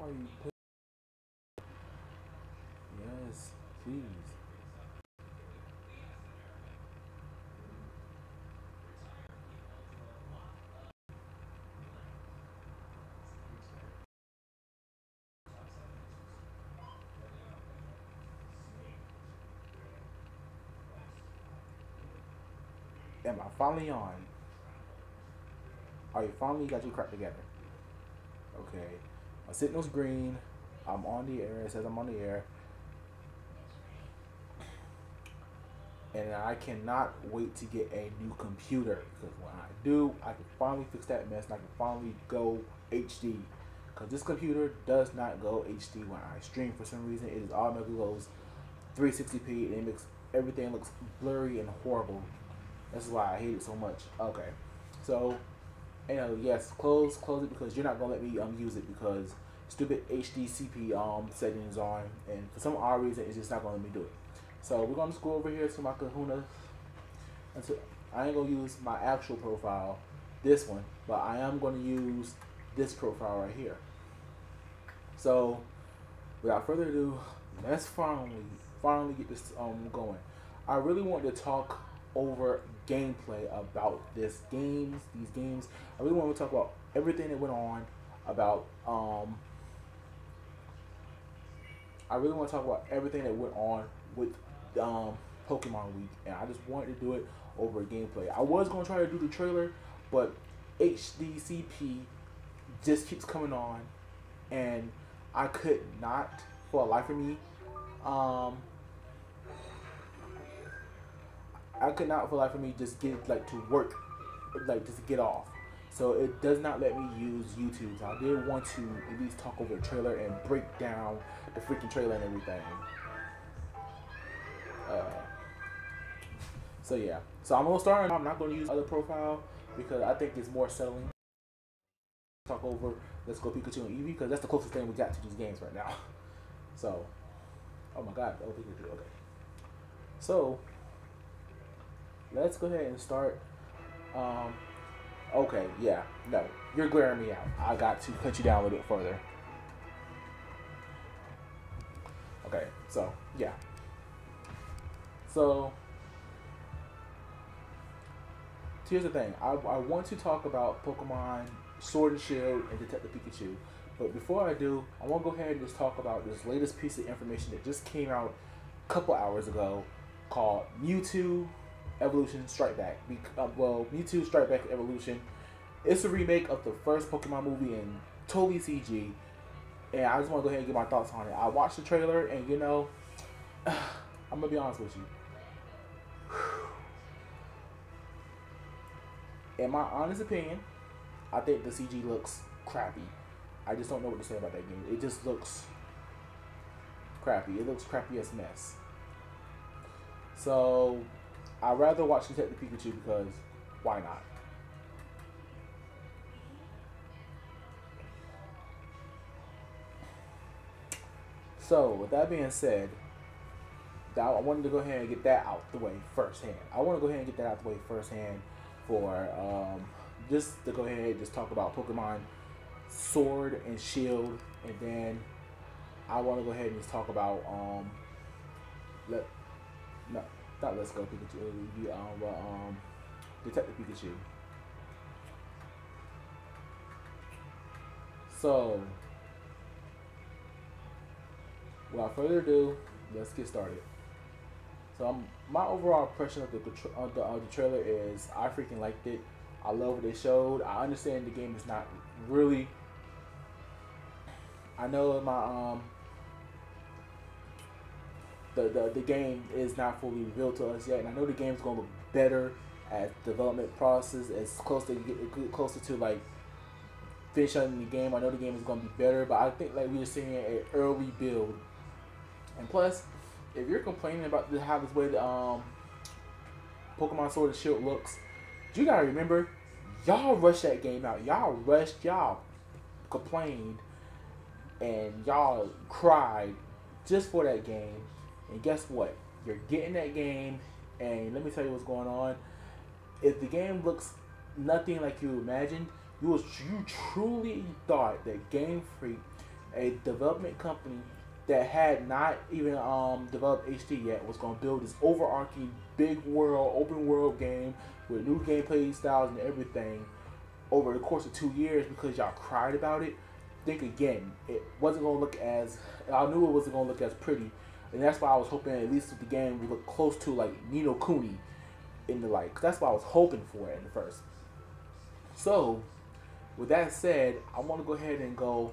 are you putting? Yes, please. Am I finally on? Are you finally got your crap together? Okay. My signal's green. I'm on the air. It says I'm on the air. And I cannot wait to get a new computer because when I do, I can finally fix that mess and I can finally go HD. Because this computer does not go HD when I stream for some reason. It is automatically goes 360p and it makes everything looks blurry and horrible. That's why I hate it so much. Okay, so yes, close it because you're not gonna let me use it because stupid HDCP settings on, and for some odd reason it's just not gonna let me do it. So we're gonna just go over here to my Kahuna. Until I ain't gonna use my actual profile, this one, but I am gonna use this profile right here. So without further ado, let's finally get this going. I really want to talk over gameplay about these games. I really want to talk about everything that went on about I really want to talk about everything that went on with Pokemon Week, and I just wanted to do it over gameplay. I was gonna try to do the trailer, but HDCP just keeps coming on, and I could not, for the life of me, um, I could not for the life of me just get like to work, like just get off. So it does not let me use YouTube. So I did want to at least talk over the trailer and break down the freaking trailer and everything. Uh, so yeah. So I'm gonna start. I'm not gonna use other profile because I think it's more settling. Talk over Let's Go Pikachu and Eevee because that's the closest thing we got to these games right now. So, oh my God, oh Pikachu. Okay. So let's go ahead and start. Um, okay, yeah, no, you're glaring me out. I got to cut you down a little bit further. Okay, so yeah, so here's the thing. I want to talk about Pokemon Sword and Shield and Detective Pikachu. But before I do, I want to go ahead and just talk about this latest piece of information that just came out a couple hours ago called Mewtwo Evolution Strike Back. Well, Mewtwo Strike Back Evolution. It's a remake of the first Pokemon movie and totally CG. And I just want to go ahead and get my thoughts on it. I watched the trailer and I'm going to be honest with you. In my honest opinion, I think the CG looks crappy. I just don't know what to say about that game. It just looks crappy. It looks crappy as mess. So I'd rather watch Detective Pikachu because why not? So with that being said, I wanted to go ahead and get that out the way firsthand. I want to go ahead and get that out the way firsthand for just to go ahead and just talk about Pokemon Sword and Shield, and then I want to go ahead and just talk about let no not Let's Go Pikachu, but Detective Pikachu. So without further ado, let's get started. So my overall impression of the trailer is I freaking liked it. I love what they showed. I understand the game is not really. I know my the game is not fully revealed to us yet, and I know the game's gonna look better as development process as close to get closer to like finishing the game. I know the game is gonna be better, but I think like we were seeing an early build, and plus, if you're complaining about how this way the Pokemon Sword and Shield looks, you gotta remember, y'all rushed that game out. Y'all complained, and y'all cried just for that game. And guess what? You're getting that game, and let me tell you what's going on. If the game looks nothing like you imagined, you truly thought that Game Freak a development company that had not even developed HD yet was going to build this overarching big world, open world game with new gameplay styles and everything over the course of 2 years because y'all cried about it. Think again, it wasn't going to look as, I knew it wasn't going to look as pretty, and that's why I was hoping at least the game would look close to like Nino Kuni in the like. 'Cause that's what I was hoping for at the first. So, with that said, I want to go ahead and go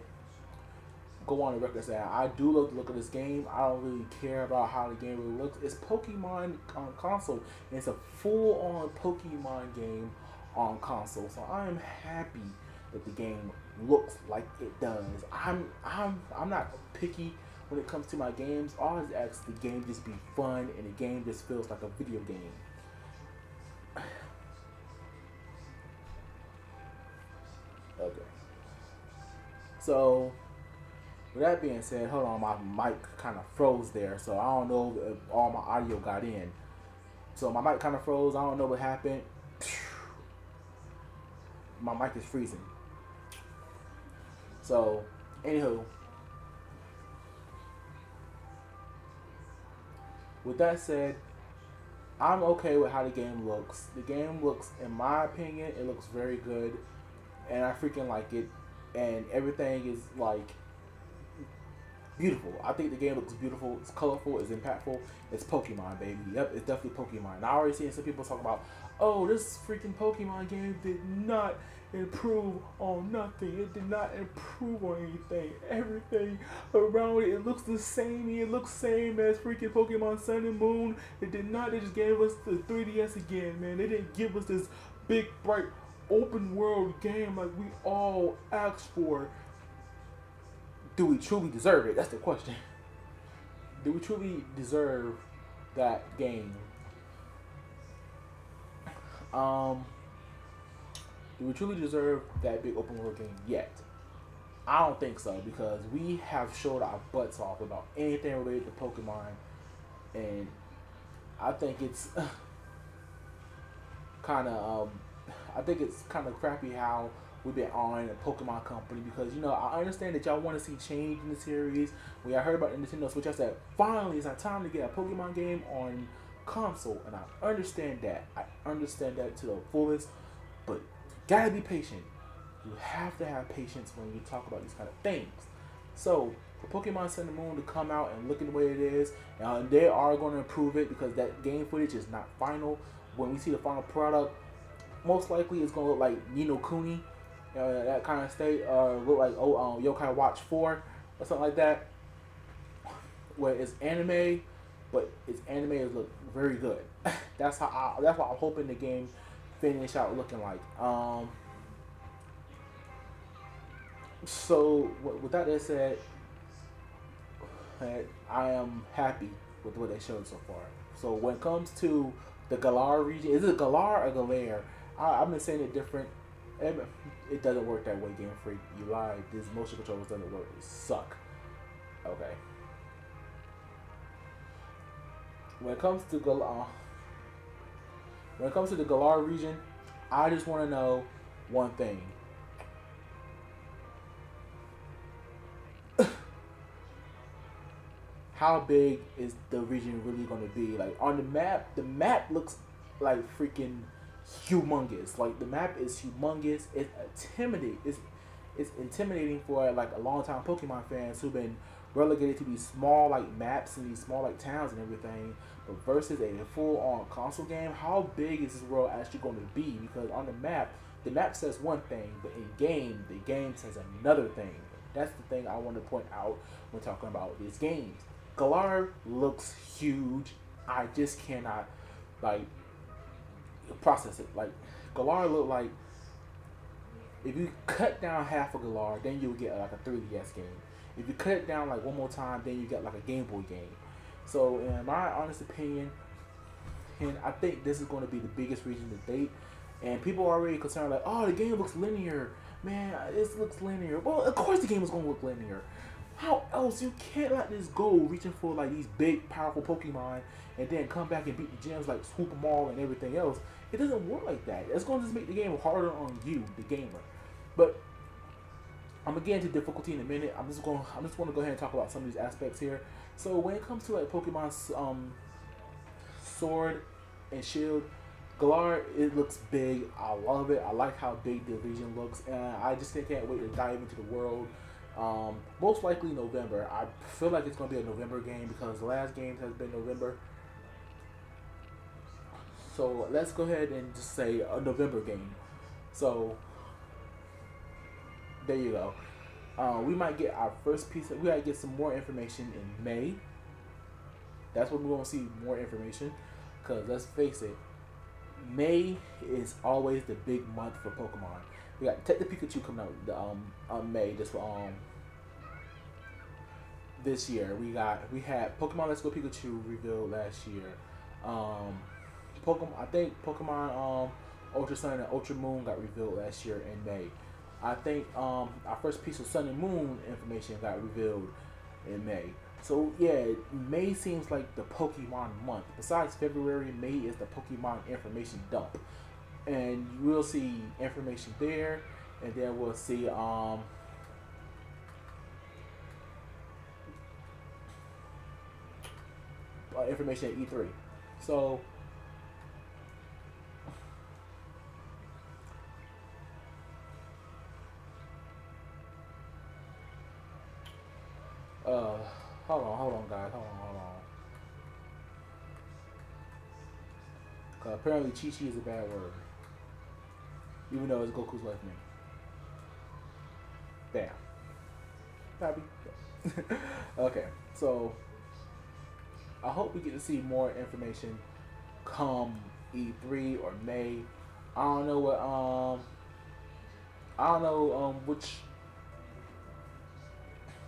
on the record and say I do love the look of this game. I don't really care about how the game really looks. It's Pokemon on console, and it's a full-on Pokemon game on console. So I am happy that the game looks like it does. I'm not picky when it comes to my games. All I ask the game just be fun, and the game just feels like a video game. Okay. So, with that being said, hold on, my mic kind of froze there, so I don't know if all my audio got in. So my mic kind of froze. I don't know what happened. My mic is freezing. So, anywho, with that said, I'm okay with how the game looks. The game looks, in my opinion, it looks very good, and I freaking like it, and everything is like beautiful. I think the game looks beautiful. It's colorful. It's impactful. It's Pokemon, baby. Yep, it's definitely Pokemon. And I already seen some people talk about, oh, this freaking Pokemon game did not improve on nothing. It did not improve on anything. Everything around it, it looks the same. It looks same as freaking Pokemon Sun and Moon. It did not. They just gave us the 3DS again, man. They didn't give us this big, bright, open world game like we all asked for. Do we truly deserve it? That's the question. Do we truly deserve that game? Do we truly deserve that big open world game yet? I don't think so, because we have showed our butts off about anything related to Pokemon, and I think it's kind of I think it's kind of crappy how we've been on a Pokemon company, because you know I understand that y'all want to see change in the series. When I heard about the Nintendo Switch, I said finally it's time to get a Pokemon game on console, and I understand that. I understand that to the fullest, but you gotta be patient. You have to have patience when you talk about these kind of things. So for Pokemon Sun and Moon to come out and look at the way it is, they are going to improve it, because that game footage is not final. When we see the final product, most likely it's going to look like Nino Kuni, that kind of state, look like Yokai Watch 4 or something like that, where it's anime, but its anime is look very good. That's what I'm hoping the game finish out looking like. So with that said, I am happy with what they showed so far. So when it comes to the Galar region, is it Galar or Galare? I've been saying it different. It doesn't work that way, Game Freak. You lied. These motion controls doesn't work. They suck. Okay. When it comes to the Galar region, I just want to know one thing. How big is the region really going to be? Like on the map looks like freaking humongous. Like the map is humongous. It's intimidating for like a long time Pokemon fans who've been relegated to these small like maps and these small like towns and everything. But versus a full on console game, how big is this world actually going to be? Because on the map says one thing, but in game, the game says another thing. That's the thing I want to point out when talking about these games. Galar looks huge. I just cannot like process it. Like Galar look like, if you cut down half of Galar, then you'll get like a 3DS game. If you cut it down like one more time, then you get like a Game Boy game. So in my honest opinion, and I think this is going to be the biggest region to date. And people are already concerned like, oh, the game looks linear. Man, this looks linear. Well, of course the game is going to look linear. How else? You can't let this go reaching for like these big, powerful Pokemon and then come back and beat the gyms, like swoop them all and everything else. It doesn't work like that. It's going to just make the game harder on you, the gamer. But I'm gonna get into difficulty in a minute. I'm just gonna go ahead and talk about some of these aspects here. So when it comes to like Pokemon's Sword and Shield, Galar, it looks big. I love it. I like how big the region looks, and I just can't wait to dive into the world. Most likely November. I feel like it's gonna be a November game because the last game has been November. So let's go ahead and just say a November game. So there you go. We might get our first piece. We might get some more information in May. That's when we're gonna see more information. Cause let's face it, May is always the big month for Pokemon. We got Detective Pikachu coming out on May this year. We had Pokemon Let's Go Pikachu revealed last year. I think Pokemon Ultra Sun and Ultra Moon got revealed last year in May. I think our first piece of Sun and Moon information got revealed in May. So yeah, May seems like the Pokemon month. Besides February, May is the Pokemon information dump, and we'll see information there, and then we'll see information at E3. So hold on, guys, hold on. Apparently, Chi Chi is a bad word, even though it's Goku's life name. Bam. Happy. Okay, so I hope we get to see more information come E3 or May. I don't know what I don't know which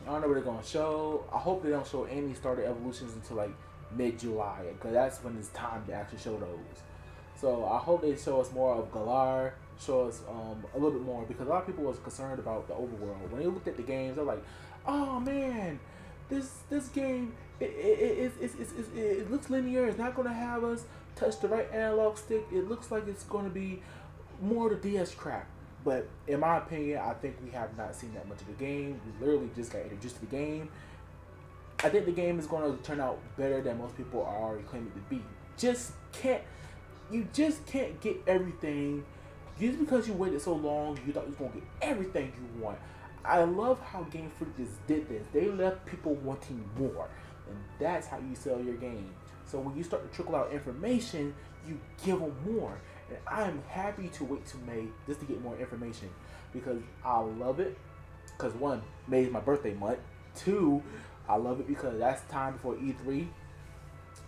I don't know what they're gonna show. I hope they don't show any starter evolutions until like mid-July, because that's when it's time to actually show those. So I hope they show us more of Galar, show us a little bit more, because a lot of people was concerned about the overworld. When they looked at the games, they're like, "Oh man, this game it looks linear. It's not gonna have us touch the right analog stick. It looks like it's gonna be more the DS crap." But in my opinion, I think we have not seen that much of the game. We literally just got introduced to the game. I think the game is going to turn out better than most people are already claiming to be. You just can't get everything. Just because you waited so long, you thought you was going to get everything you want. I love how Game Freak just did this. They left people wanting more, and that's how you sell your game. So when you start to trickle out information, you give them more. And I am happy to wait till May just to get more information, because I love it. Because one, May is my birthday month. Two, I love it because that's time before E3.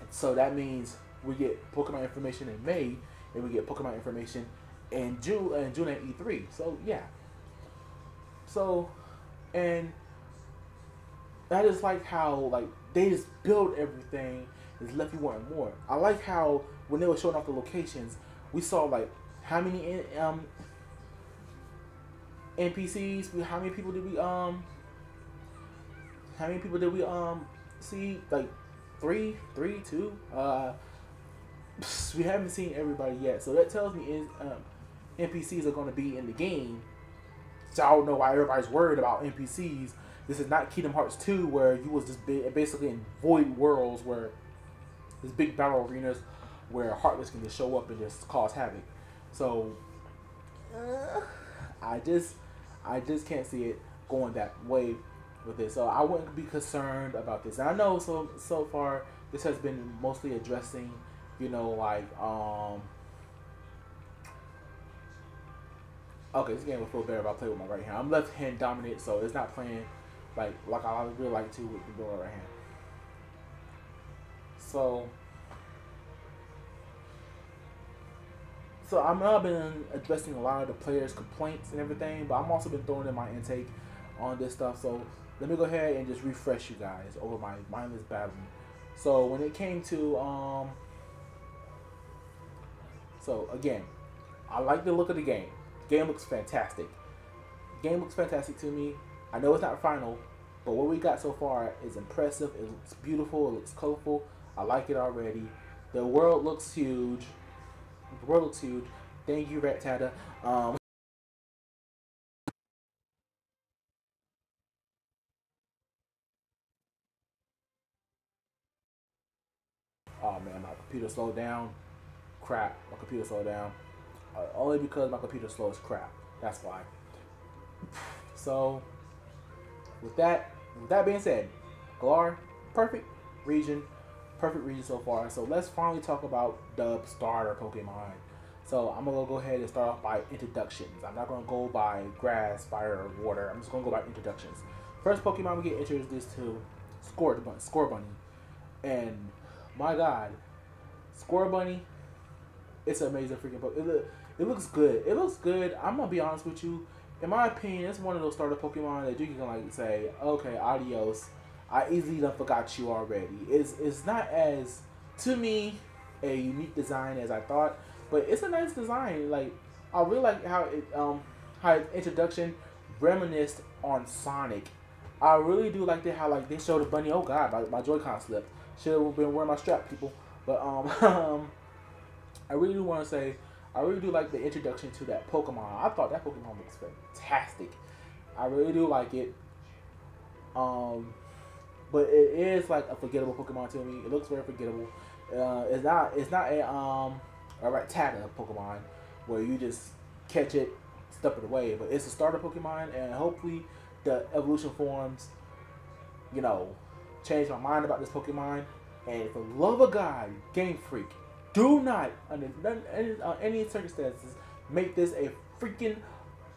So that means we get Pokemon information in May, and we get Pokemon information in June at E3. So yeah. So, and I just like how like they just build everything and just left you wanting more. I like how when they were showing off the locations, we saw like how many NPCs. How many people did we see? Like three, two. We haven't seen everybody yet, so that tells me is NPCs are going to be in the game. So I don't know why everybody's worried about NPCs. This is not Kingdom Hearts 2, where you was just basically in void worlds where there's big battle arenas where Heartless can just show up and just cause havoc. So I just can't see it going that way with this. So I wouldn't be concerned about this. And I know so far this has been mostly addressing, like okay, this game will feel better if I play with my right hand. I'm left hand dominant, so it's not playing like I really like to with the right hand. So I've been addressing a lot of the players' complaints and everything, but I'm also been throwing in my intake on this stuff. So let me go ahead and just refresh you guys over my mindless battling. So when it came to so again, I like the look of the game. The game looks fantastic. The game looks fantastic to me. I know it's not final, but what we got so far is impressive. It looks beautiful. It looks colorful. I like it already. The world looks huge. The world looks huge. Thank you, Rat Tata. oh man, my computer slowed down. Crap, my computer slowed down. Only because my computer slow as crap. That's why. So with that being said, Galar, perfect region, so far. So let's finally talk about the starter Pokemon. So I'm gonna go ahead and start off by introductions. I'm not gonna go by grass, fire, or water. I'm just gonna go by introductions. First Pokemon we get introduced to, Scorbunny, and my God, Scorbunny, it's an amazing freaking Pokemon. It looks good. It looks good. I'm gonna be honest with you. In my opinion, it's one of those starter Pokemon that you can like say, okay, adios. I easily done forgot you already. It's not as, to me, a unique design as I thought, but it's a nice design. Like I really like how its introduction reminisced on Sonic. I really do like that how like they showed the bunny. Oh God, my Joy-Con slipped. Should have been wearing my strap, people. But I really do want to say I really do like the introduction to that Pokemon. I thought that Pokemon looks fantastic. I really do like it. But it is like a forgettable Pokemon to me. It looks very forgettable. It's not a rectangular Pokemon where you just catch it, step it away. But it's a starter Pokemon, and hopefully the evolution forms, you know, change my mind about this Pokemon. And for the love of God, Game Freak, do not, under any circumstances, make this a freaking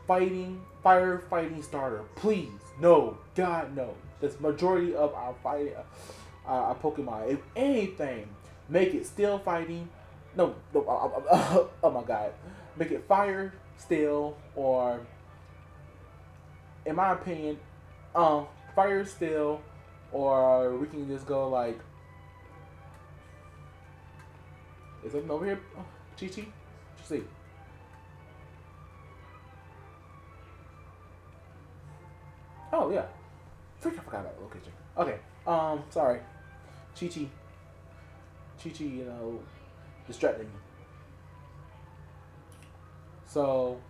firefighting starter. Please, no, God, no. This majority of our fighting, our Pokemon. If anything, make it steel fighting. No, oh my God, make it fire, steel, or, in my opinion, fire, steel, or we can just go like. Is something over here? Oh, Chi-Chi? See. Oh, yeah. I forgot about the location. Okay. Sorry. Chi-Chi. Chi-Chi, you know, distracted me. So,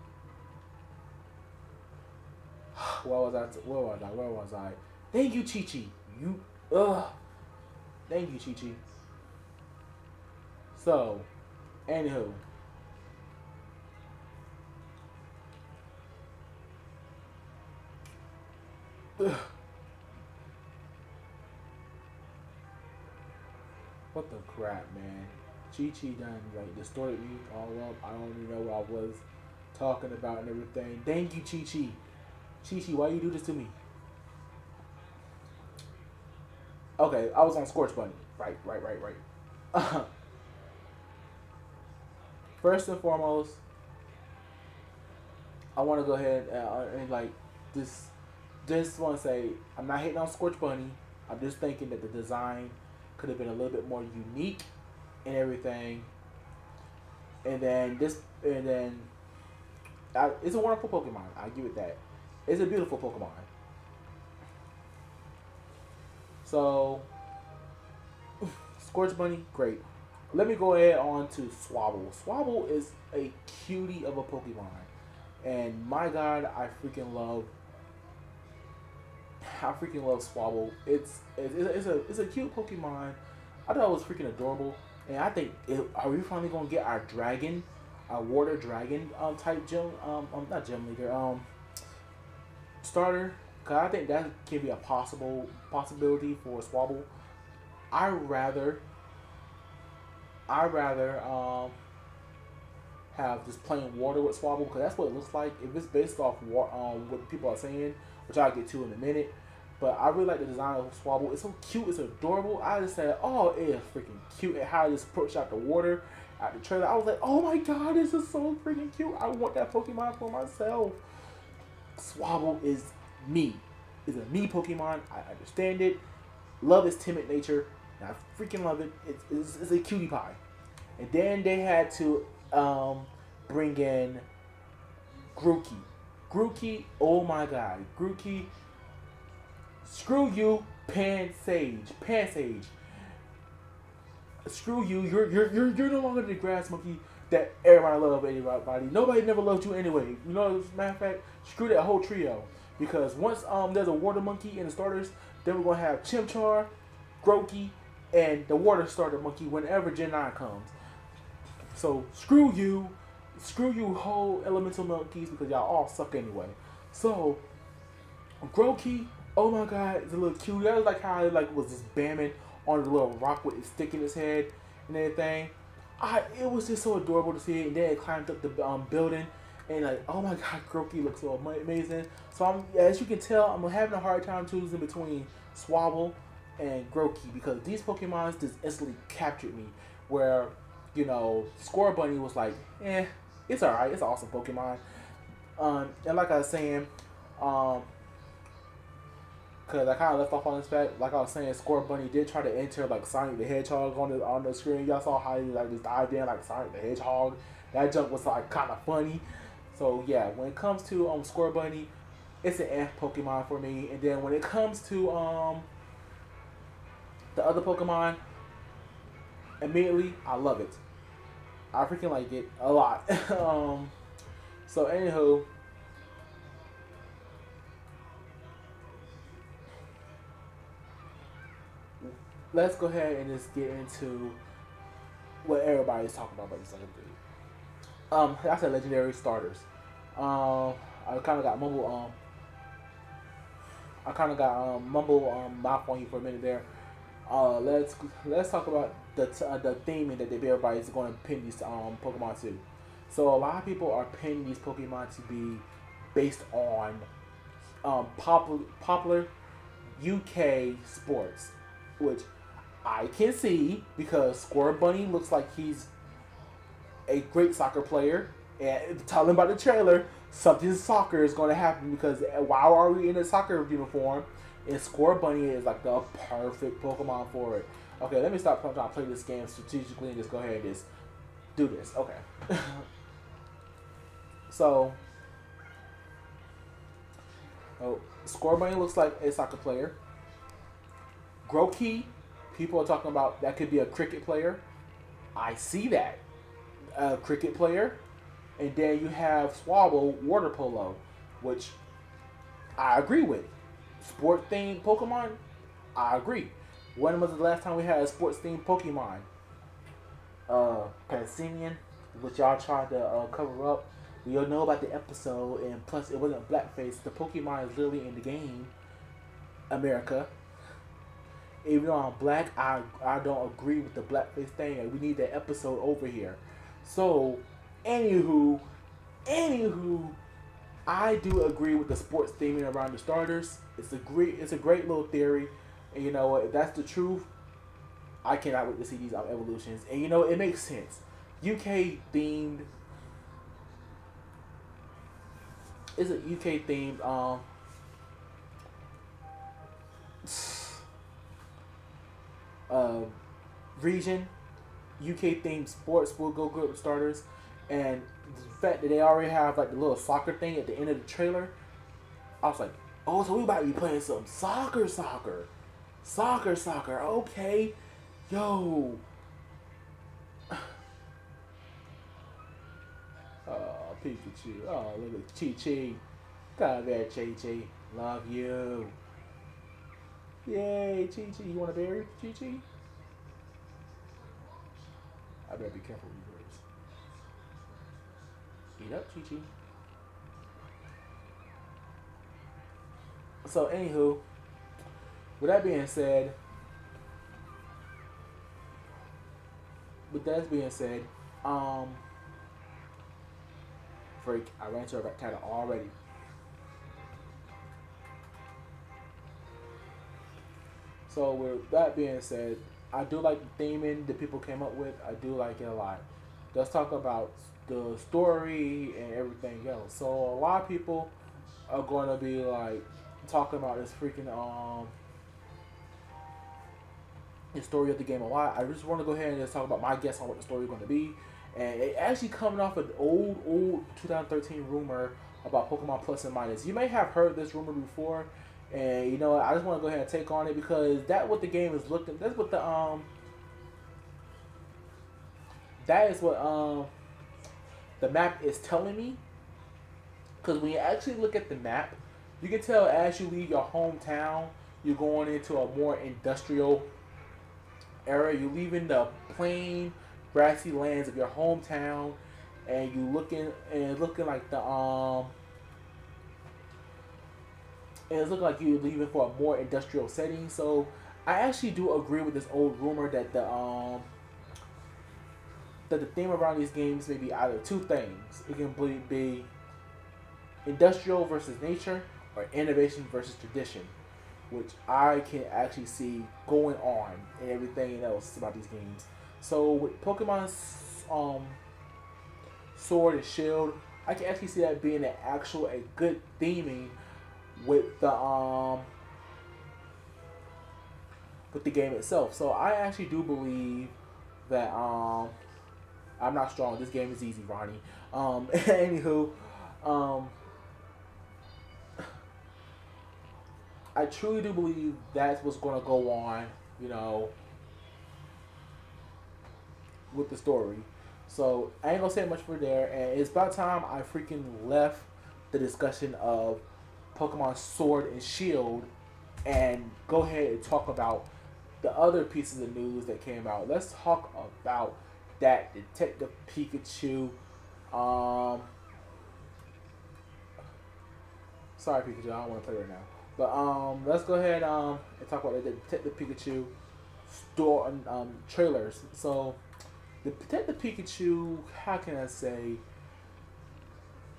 where was I? Thank you, Chi-Chi. Thank you, Chi-Chi. So, anywho. What the crap, man? Chi-Chi done like distorted me all up. I don't even know what I was talking about and everything. Thank you, Chi-Chi. Chi-Chi, why you do this to me? Okay, I was on Scorch Bunny. Right. First and foremost, I want to go ahead and like this. Just want to say I'm not hating on Scorch Bunny. I'm just thinking that the design could have been a little bit more unique and everything. And then it's a wonderful Pokemon. I give it that. It's a beautiful Pokemon. So, Scorch Bunny, great. Let me go ahead on to Swabble. Swabble is a cutie of a Pokemon. And my God, I freaking love Swabble. It's a cute Pokemon. I thought it was freaking adorable. And I think, are we finally going to get our dragon, our water dragon type gym, not gym leader, starter? Because I think that can be a possibility for Swabble. I rather have just plain water with Swabble, because that's what it looks like. If it's based off what people are saying, which I'll get to in a minute. But I really like the design of Swabble. It's so cute. It's adorable. I just said, oh, it is freaking cute. And how it just approached out the water at the trailer. I was like, oh my God, this is so freaking cute. I want that Pokemon for myself. Swabble is me. It's a me Pokemon. I understand it. Love its timid nature. And I freaking love it. It's a cutie pie. And then they had to bring in Grookey. Grookey, oh my God. Grookey, screw you, Pansage. Screw you. You're no longer the grass monkey that everybody loved. Everybody. Nobody never loved you anyway. You know, as a matter of fact, screw that whole trio. Because once there's a water monkey in the starters, then we're gonna have Chimchar, Grookey, and the water starter monkey whenever Gen 9 comes. So screw you whole elemental monkeys because y'all all suck anyway. So Grokey, oh my god, it's a little cute. That was like how it like was just bamming on the little rock with its stick in its head and everything. It was just so adorable to see it. And then it climbed up the building, and like, oh my god, Grokey looks so amazing. So as you can tell, I'm having a hard time choosing between Swabble and Grokey because these Pokemons just instantly captured me. Where, Score Bunny was like, it's alright, it's an awesome Pokemon. And like I was saying, because I kind of left off on this fact, like I was saying, Score Bunny did try to enter like Sonic the Hedgehog on the screen. Y'all saw how he like just dived in like Sonic the Hedgehog. That jump was like kind of funny. So yeah, when it comes to Score Bunny, it's an F Pokemon for me. And then when it comes to the other Pokemon, immediately I love it. I freaking like it a lot. So anywho. Let's go ahead and just get into what everybody's talking about this legendary. I said legendary starters. I kind of got mumble mouth on you for a minute there. Let's talk about the theming that everybody's going to pin these Pokemon to. So a lot of people are pinning these Pokemon to be based on popular UK sports, which I can see because Square Bunny looks like he's a great soccer player. And telling about the trailer, something soccer is going to happen because why are we in a soccer uniform? And Square Bunny is like the perfect Pokemon for it. Okay, let me stop trying to play this game strategically and just go ahead and just do this. Okay. So, Square Bunny looks like a soccer player. Grokey, people are talking about that could be a cricket player. I see that. A cricket player. And then you have Swabble, water polo, which I agree with. Sport themed Pokemon, I agree. When was the last time we had a sports themed Pokemon? Passimian, which y'all tried to cover up. We all know about the episode, and plus it wasn't blackface. The Pokemon is literally in the game, America. Even though I'm black, I don't agree with the blackface thing, and we need that episode over here. So, anywho, I do agree with the sports theming around the starters. It's a great little theory, and you know what? If that's the truth, I cannot wait to see these evolutions. And you know it makes sense. UK themed. Is it UK themed? Region. UK themed sports will go good with starters, and the fact that they already have like the little soccer thing at the end of the trailer, I was like, oh, so we about to be playing some soccer. Okay, yo. Oh, Pikachu. Oh, look at Chi. Come there, Chi. Love you. Yay, Chi. You want to berry, Chi? I better be careful with yours. Eat up, Chi. So, anywho, with that being said, freak, I ran into a title already. So, with that being said, I do like the theming that people came up with. I do like it a lot. Let's talk about the story and everything else. So a lot of people are going to be like talking about this freaking the story of the game a lot. I just want to go ahead and just talk about my guess on what the story is going to be. And it actually coming off an old 2013 rumor about Pokemon Plus and Minus. You may have heard this rumor before. And you know what, I just want to go ahead and take on it because that's what the game is looking. That's what that is what the map is telling me. Because when you actually look at the map, you can tell as you leave your hometown, you're going into a more industrial era. You leaving the plain grassy lands of your hometown, and you looking like the and it's looking like you're leaving for a more industrial setting. So I actually do agree with this old rumor that the theme around these games may be either two things. It can be industrial versus nature, or innovation versus tradition, which I can actually see going on and everything else about these games. So with Pokemon Sword and Shield, I can actually see that being a good theming with the game itself. So I actually do believe that I'm not strong. This game is easy, Ronnie. Anywho, um, I truly do believe that's what's going to go on. You know, with the story. So I ain't gonna say much for there, and it's about time I freaking left the discussion of Pokemon Sword and Shield and go ahead and talk about the other pieces of news that came out. Let's talk about that Detective Pikachu. Um, Sorry, Pikachu, I don't want to play right now. But let's go ahead and talk about the Detective Pikachu store trailers. So the Detective Pikachu, how can I say?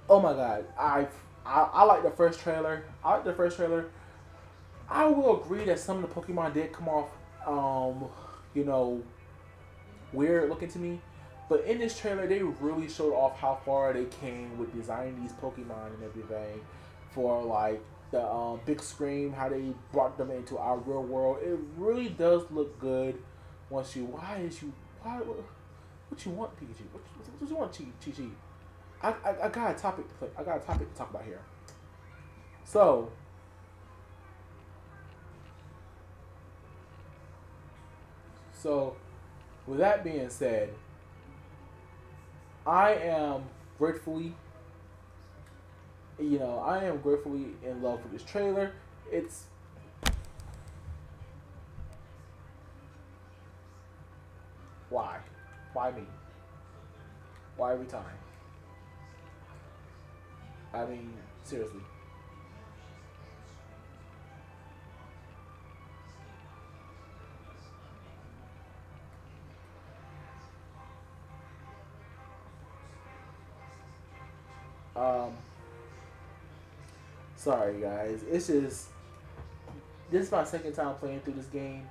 Oh my God, I like the first trailer. I like the first trailer. I will agree that some of the Pokemon did come off, you know, weird looking to me. But in this trailer, they really showed off how far they came with designing these Pokemon and everything for like the big screen, how they brought them into our real world. It really does look good. Once you, why, what you want, Pikachu? What you want, Chi Chi? I got a topic to play. I got a topic to talk about here. So, so with that being said, I am gratefully, I am gratefully in love with this trailer. It's why, why me? Why every time? I mean, seriously. Um, Sorry guys. It's just this is my second time playing through this game,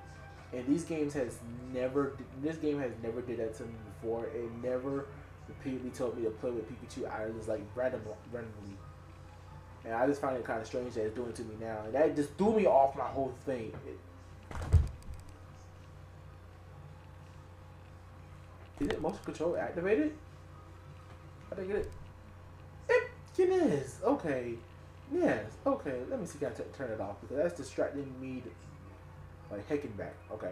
and this game has never did that to me before. It never repeatedly told me to play with Pikachu out of just like randomly, and I just find it kind of strange that it's doing it to me now, and that just threw me off my whole thing. Is it motion control activated? I think it. It is okay. Yes, okay. Let me see. Can I turn it off because that's distracting me. Like hecking back. Okay.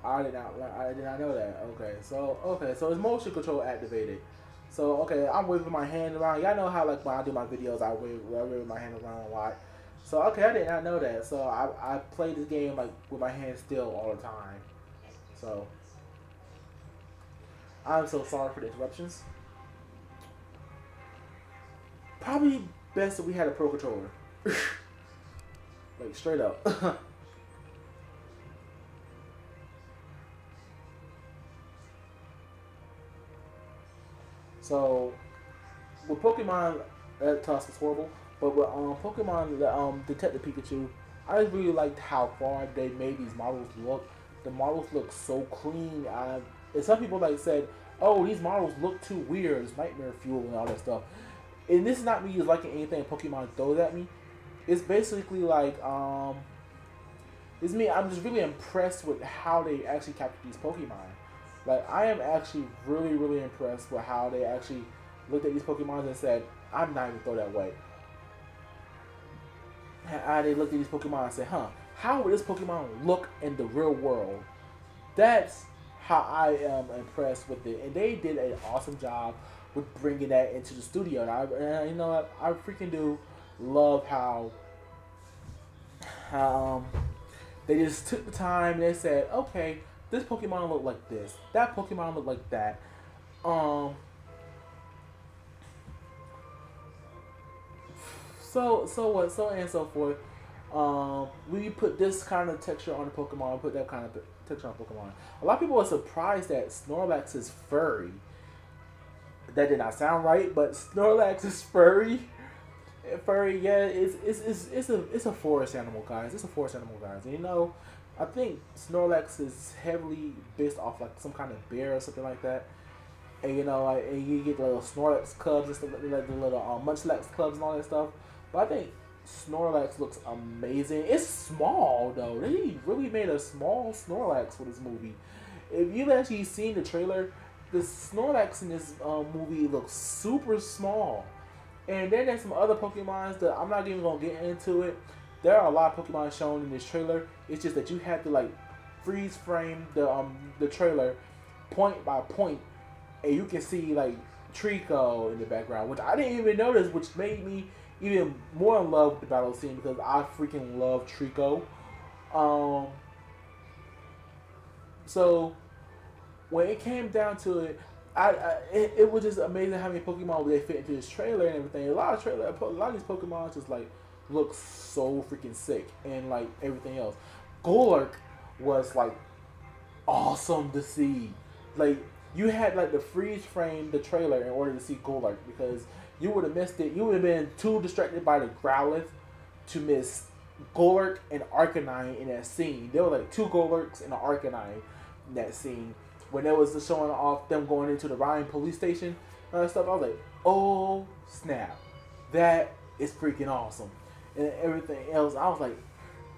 I did not know that. Okay, so it's motion control activated. So okay, I'm waving my hand around. Y'all know how like when I do my videos, I wave my hand around a lot. So okay, I did not know that. So I play this game like with my hands still all the time. So I'm so sorry for the interruptions. Probably best if we had a pro controller. Like straight up. So with Pokemon, that toss is horrible. But with Pokemon, the Detective Pikachu, I just really liked how far they made these models look. The models look so clean. And some people like said, "Oh, these models look too weird. It's nightmare fuel and all that stuff." And this is not me just liking anything Pokemon throws at me. It's basically like it's me. I'm just really impressed with how they actually captured these Pokemon. Like I am actually really impressed with how they actually looked at these Pokemon and said, "I'm not even throw that way." And they looked at these Pokemon and said, "Huh, how would this Pokemon look in the real world?" That's how I am impressed with it, and they did an awesome job with bringing that into the studio. And you know what, I freaking do love how they just took the time and they said, okay, this Pokemon look like this, that Pokemon look like that. Um, so and so forth. We put this kind of texture on the Pokemon, put that kind of texture on Pokemon. A lot of people are surprised that Snorlax is furry. That did not sound right, but Snorlax is furry. Furry, yeah, it's a forest animal, guys. It's a forest animal, guys. And you know, I think Snorlax is heavily based off like some kind of bear or something like that. And you know, like, and you get the little Snorlax cubs and stuff, like the little Munchlax cubs and all that stuff. But I think Snorlax looks amazing. It's small though. They really made a small Snorlax for this movie. If you've actually seen the trailer, the Snorlax in this movie looks super small. And then there's some other Pokemons that I'm not even gonna get into it. There are a lot of Pokemon shown in this trailer. It's just that you have to like freeze frame the trailer point by point, and you can see like Trico in the background, which I didn't even notice, which made me even more in love with the battle scene because I freaking love Trico. Um, so when it came down to it, it was just amazing how many Pokemon they fit into this trailer and everything. A lot of these Pokemon just like look so freaking sick and like everything else. Golurk was like awesome to see. Like you had like the freeze frame the trailer in order to see Golurk because you would have missed it. You would have been too distracted by the Growlithe to miss Golurk and Arcanine in that scene. There were like two Golurks and an Arcanine in that scene when they was showing off them going into the Ryan police station and stuff. I was like, oh snap, that is freaking awesome. And everything else, I was like,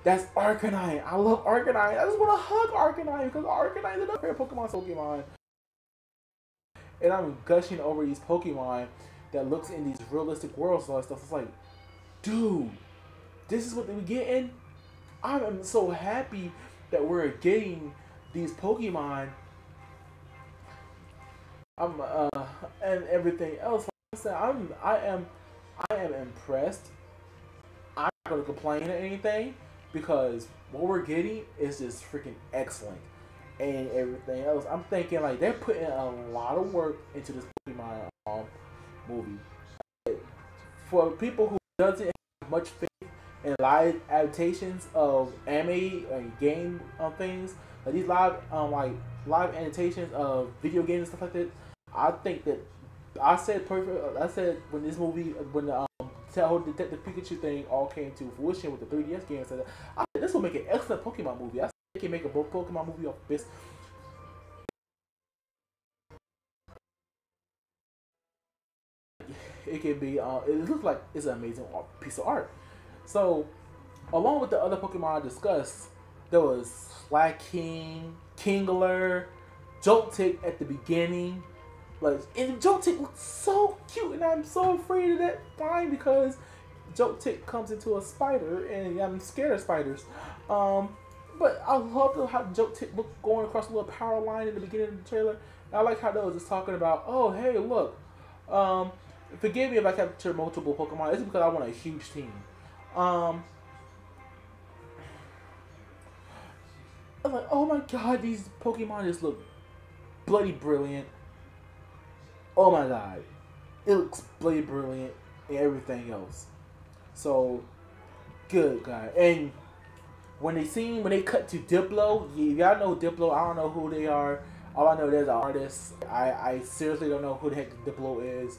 that's Arcanine. I love Arcanine. I just want to hug Arcanine because Arcanine is another Pokemon. And I'm gushing over these Pokemon that looks in these realistic worlds and all that stuff. It's like, dude, this is what we're getting. I am so happy that we're getting these Pokemon. And everything else. Like I said, I am impressed. I'm not gonna complain or anything because what we're getting is just freaking excellent. And everything else, I'm thinking like they're putting a lot of work into this Pokemon movie. For people who doesn't have much faith in live adaptations of anime and game things, like these live adaptations of video games and stuff like that, I think that I said perfect. I said when this movie, when the whole Detective Pikachu thing all came to fruition with the 3DS game, I said this will make an excellent Pokemon movie. I said they can make a Pokemon movie off this. It can be. It looks like it's an amazing piece of art. So, along with the other Pokemon I discussed, there was Slaking, Kingler, Joltik at the beginning. Like, and Joltik looks so cute, and I'm so afraid of that guy because Joltik comes into a spider, and I'm scared of spiders. But I love how Joltik looked going across the little power line in the beginning of the trailer. And I like how they was just talking about, oh hey look, forgive me if I capture multiple Pokemon. This is because I want a huge team. I was like, oh my god, these Pokemon just look bloody brilliant. Oh my god, it looks bloody brilliant and everything else. So good god. And when they cut to Diplo, y'all know Diplo. I don't know who they are. All I know there's an artist. I seriously don't know who the heck Diplo is,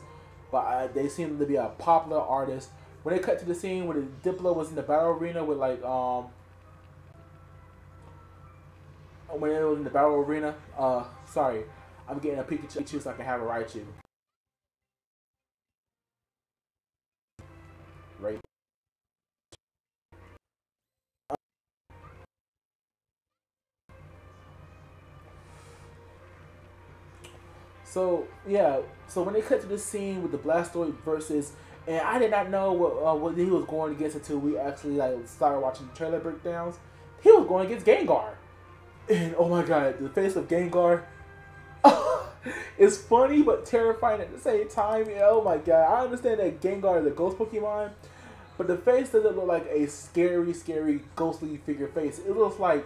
but they seem to be a popular artist. When they cut to the scene where the Diplo was in the battle arena with like when it was in the battle arena, sorry, I'm getting a Pikachu so I can have a Raichu. Right. So yeah, so when they cut to the scene with the Blastoise versus, and I did not know what he was going against until we actually like started watching the trailer breakdowns. He was going against Gengar. And oh my god, the face of Gengar is funny but terrifying at the same time. Yeah, oh my god, I understand that Gengar is a ghost Pokemon, but the face doesn't look like a scary, scary, ghostly figure face. It looks like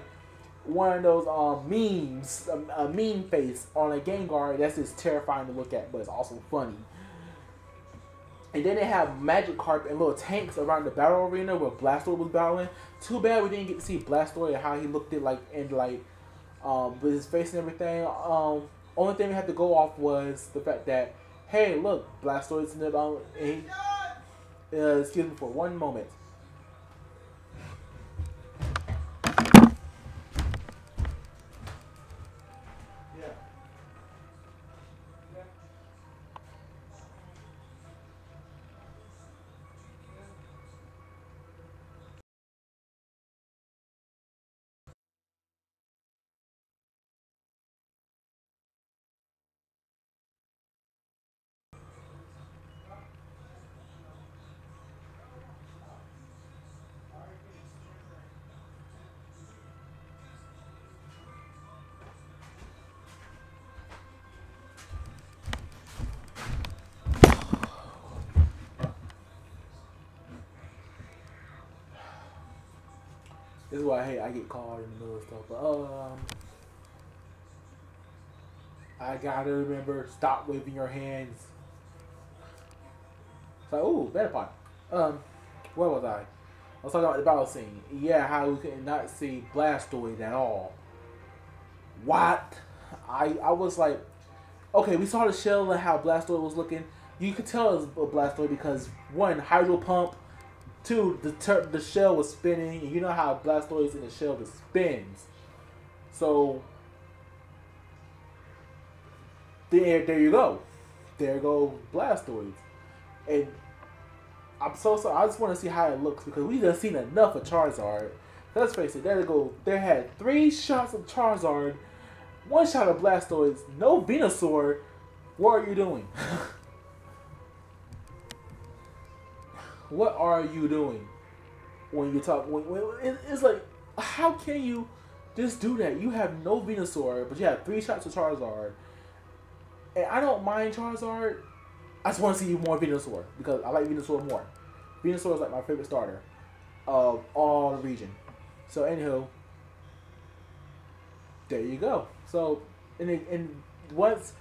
one of those memes, a meme face on a Gengar that's just terrifying to look at, but it's also funny. And then they have Magikarp and little tanks around the battle arena where Blastoise was battling. Too bad we didn't get to see Blastoise and how he looked it like in like with his face and everything. Only thing we had to go off was the fact that hey, look, Blastoise in the excuse me for one moment. Yeah. This is why I hate I get called in the middle of stuff. But I gotta remember, stop waving your hands. So ooh, Metapod. Where was I? I was talking about the battle scene. Yeah, how we could not see Blastoise at all. What? I was like, okay, we saw the shell and how Blastoise was looking. You could tell it was a Blastoise because one, Hydro Pump. Two, the shell was spinning, and you know how Blastoise in the shell just spins. So there you go. There goes Blastoise. And I'm so sorry. I just want to see how it looks because we just seen enough of Charizard. Let's face it. There you go. They had 3 shots of Charizard, 1 shot of Blastoise, no Venusaur. What are you doing? What are you doing when you talk? It's like, how can you just do that? You have no Venusaur, but you have 3 shots of Charizard. And I don't mind Charizard. I just want to see more Venusaur because I like Venusaur more. Venusaur is like my favorite starter of all the region. So anywho, there you go. So once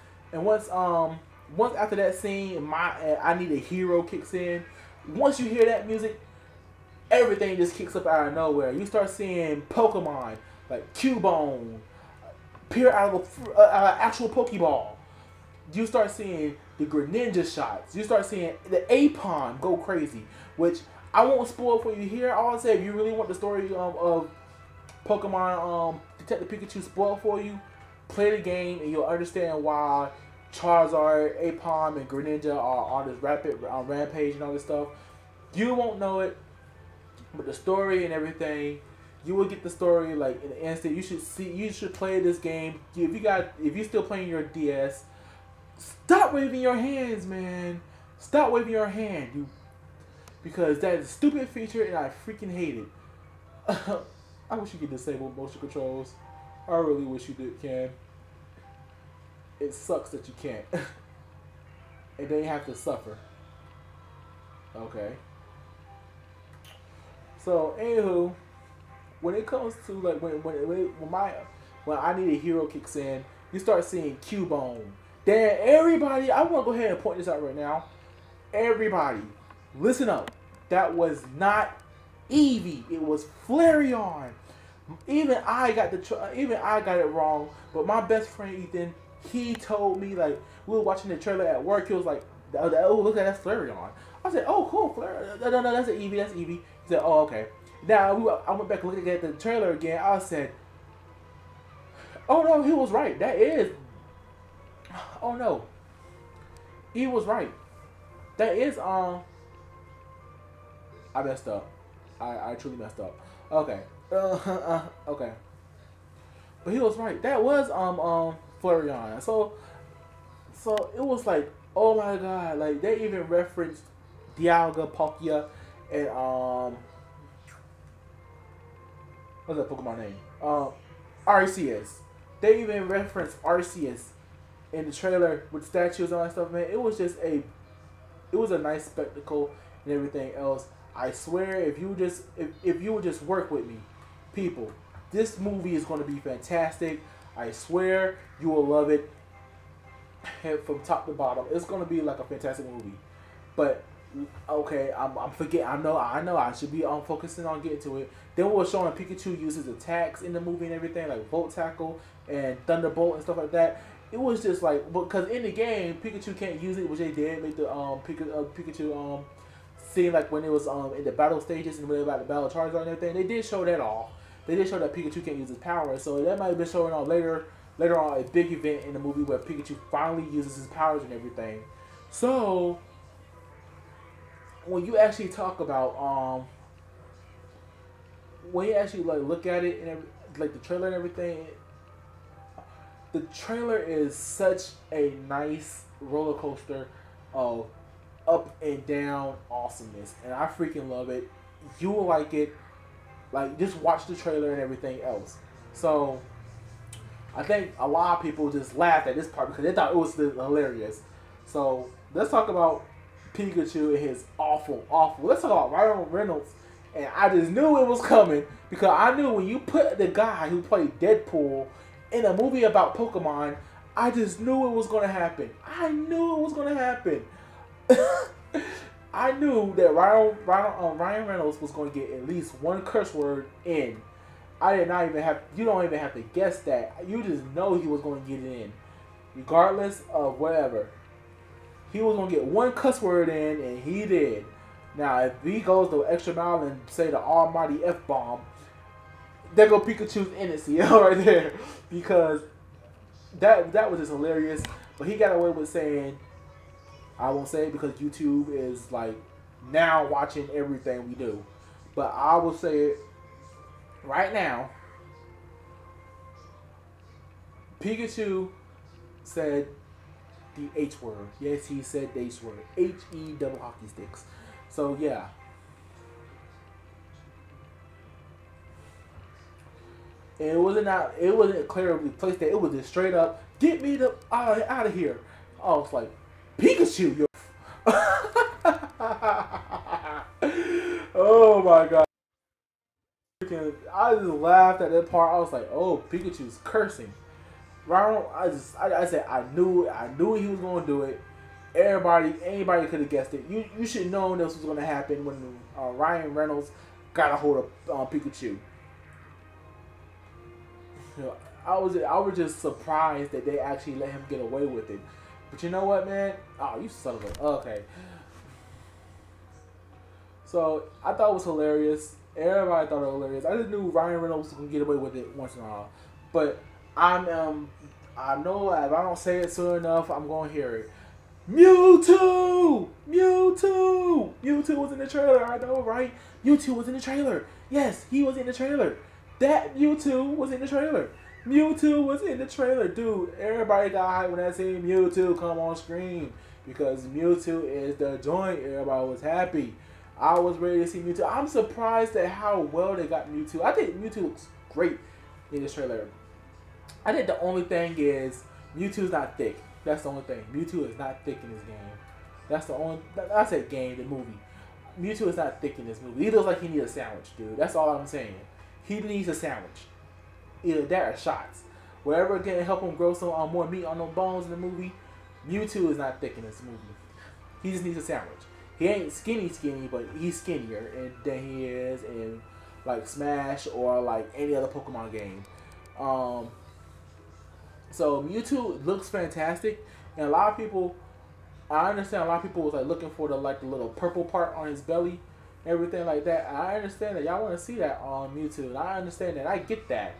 after that scene, I Need a Hero kicks in. Once you hear that music, everything just kicks up out of nowhere. You start seeing Pokemon like Cubone appear out of actual Pokeball. You start seeing the Greninja shots. You start seeing the Apom go crazy, which I won't spoil for you here. All I say, if you really want the story of Pokemon Detective Pikachu spoiled for you, play the game and you'll understand why Charizard, Apom, and Greninja are on this rapid rampage and all this stuff. You won't know it, but the story and everything, you will get the story like in an instant. You should play this game. If you're still playing your DS, stop waving your hands, man. Stop waving your hand, because that is a stupid feature and I freaking hate it. I wish you could disable motion controls. I really wish you can. It sucks that you can't. And then you have to suffer. Okay. So, anywho, when it comes to like when I Need a Hero kicks in, you start seeing Cubone. Then everybody, I want to go ahead and point this out right now. Everybody, listen up. That was not Eevee. It was Flareon. Even I got it wrong. But my best friend Ethan, he told me, like, we were watching the trailer at work. He was like, "Oh, look at that Flareon." I said, "Oh, cool, Flareon. No, that's an Eevee. That's Eevee." He said, "Oh, okay." Now I went back and looked at the trailer again. I said, "Oh no, he was right. That is. Oh no, he was right. That is I messed up. I truly messed up. Okay. Okay. But he was right. That was Flareon. So it was like, oh my god, like they even referenced Dialga, Palkia, and what's that Pokemon name? Arceus. They even referenced Arceus in the trailer with statues and all that stuff, man. It was a nice spectacle and everything else. I swear, if you would just work with me, people, this movie is going to be fantastic. I swear you will love it from top to bottom. It's going to be like a fantastic movie. But okay, I'm forget. I know. I should be focusing on getting to it. Then we're showing Pikachu uses attacks in the movie and everything, like Volt Tackle and Thunderbolt and stuff like that. It was just like, because in the game Pikachu can't use it, which they did make the Pikachu seem like when it was in the battle stages and when they about the battle Charizard and everything. They did show that off. They did show that Pikachu can't use his power, so that might have been showing on later on a big event in the movie where Pikachu finally uses his powers and everything. So when you actually talk about when you actually like look at it and like the trailer and everything, the trailer is such a nice roller coaster of up and down awesomeness, and I freaking love it. You will like it. Like, just watch the trailer and everything else. So I think a lot of people just laughed at this part because they thought it was hilarious. So let's talk about Pikachu and his awful. Let's talk about Ryan Reynolds. And I just knew it was coming because I knew when you put the guy who played Deadpool in a movie about Pokemon, I just knew it was going to happen. I knew it was going to happen. I knew that Ryan Reynolds was going to get at least one curse word in. I did not even have. You don't even have to guess that. You just know he was going to get it in, regardless of whatever. He was going to get one cuss word in, and he did. Now, if he goes the extra mile and say the almighty F-bomb, there go Pikachu's innocence right there, because that was just hilarious. But he got away with saying, I won't say it because YouTube is like now watching everything we do. But I will say it right now. Pikachu said the H word. Yes, he said the H word. H-E double hockey sticks. So yeah. And it wasn't clearly placed there. It was just straight up, get me the out of here. I was like, Pikachu, yo. Oh my god. I just laughed at that part. I was like, oh, Pikachu's cursing. Ronald, I said I knew he was gonna do it. Anybody could have guessed it. You should know this was gonna happen when Ryan Reynolds got a hold of Pikachu. You know, I was just surprised that they actually let him get away with it. But you know what, man? Oh, you son of a... Okay. So, I thought it was hilarious. Everybody thought it was hilarious. I just knew Ryan Reynolds was going to get away with it once in a while. But I know if I don't say it soon enough, I'm going to hear it. Mewtwo! Mewtwo! Mewtwo was in the trailer. I know, right? Mewtwo was in the trailer. Yes, he was in the trailer. That Mewtwo was in the trailer. Mewtwo was in the trailer, dude. Everybody got hyped when I seen Mewtwo come on screen because Mewtwo is the joint. Everybody was happy. I was ready to see Mewtwo. I'm surprised at how well they got Mewtwo. I think Mewtwo looks great in this trailer. I think the only thing is Mewtwo's not thick. That's the only thing. Mewtwo is not thick in this game. That's the only. I said game, the movie. Mewtwo is not thick in this movie. He looks like he needs a sandwich, dude. That's all I'm saying. He needs a sandwich. Either that or shots. Whatever can help him grow some more meat on those bones in the movie. Mewtwo is not thick in this movie. He just needs a sandwich. He ain't skinny, but he's skinnier than he is in like Smash or like any other Pokemon game. So Mewtwo looks fantastic, and a lot of people, I understand a lot of people was like looking for the little purple part on his belly, everything like that. I understand that y'all want to see that on Mewtwo, and I understand that. I get that.